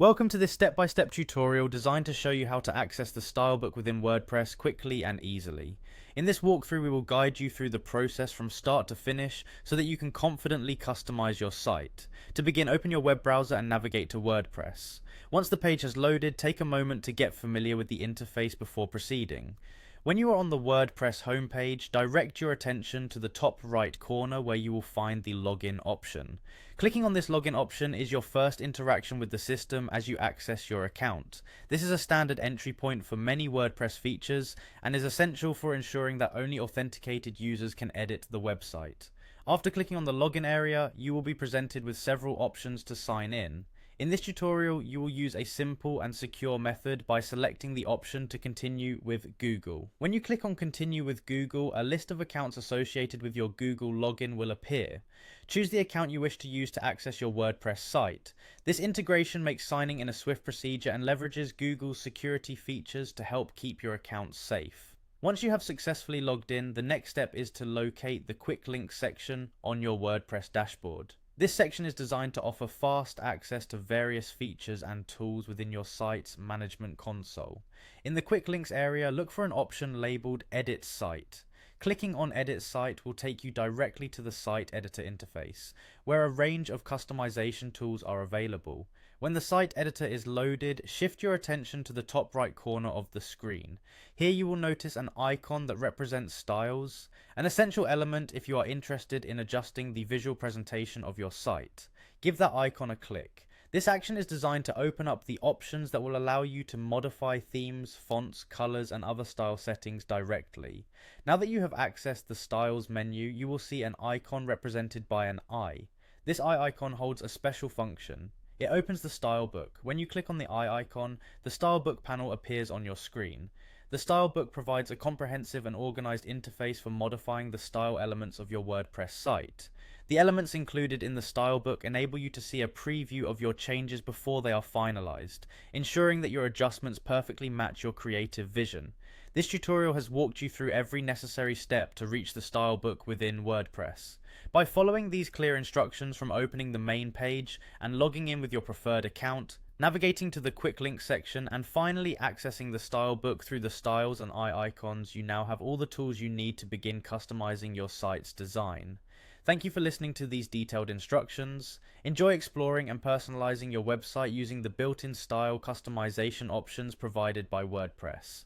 Welcome to this step-by-step tutorial designed to show you how to access the Stylebook within WordPress quickly and easily. In this walkthrough we will guide you through the process from start to finish so that you can confidently customize your site. To begin, open your web browser and navigate to WordPress. Once the page has loaded, take a moment to get familiar with the interface before proceeding. When you are on the WordPress homepage, direct your attention to the top right corner where you will find the login option. Clicking on this login option is your first interaction with the system as you access your account. This is a standard entry point for many WordPress features and is essential for ensuring that only authenticated users can edit the website. After clicking on the login area, you will be presented with several options to sign in. In this tutorial, you will use a simple and secure method by selecting the option to continue with Google. When you click on continue with Google, a list of accounts associated with your Google login will appear. Choose the account you wish to use to access your WordPress site. This integration makes signing in a swift procedure and leverages Google's security features to help keep your account safe. Once you have successfully logged in, the next step is to locate the quick links section on your WordPress dashboard. This section is designed to offer fast access to various features and tools within your site's management console. In the quick links area, look for an option labeled Edit Site. Clicking on Edit Site will take you directly to the site editor interface, where a range of customization tools are available. When the site editor is loaded, shift your attention to the top right corner of the screen. Here you will notice an icon that represents styles, an essential element if you are interested in adjusting the visual presentation of your site. Give that icon a click. This action is designed to open up the options that will allow you to modify themes, fonts, colors, and other style settings directly. Now that you have accessed the styles menu, you will see an icon represented by an eye. This eye icon holds a special function. It opens the Stylebook. When you click on the eye icon, the Stylebook panel appears on your screen. The Stylebook provides a comprehensive and organized interface for modifying the style elements of your WordPress site. The elements included in the Stylebook enable you to see a preview of your changes before they are finalized, ensuring that your adjustments perfectly match your creative vision. This tutorial has walked you through every necessary step to reach the Stylebook within WordPress. By following these clear instructions from opening the main page and logging in with your preferred account, navigating to the quick links section, and finally accessing the Stylebook through the styles and eye icons, you now have all the tools you need to begin customizing your site's design. Thank you for listening to these detailed instructions. Enjoy exploring and personalizing your website using the built-in style customization options provided by WordPress.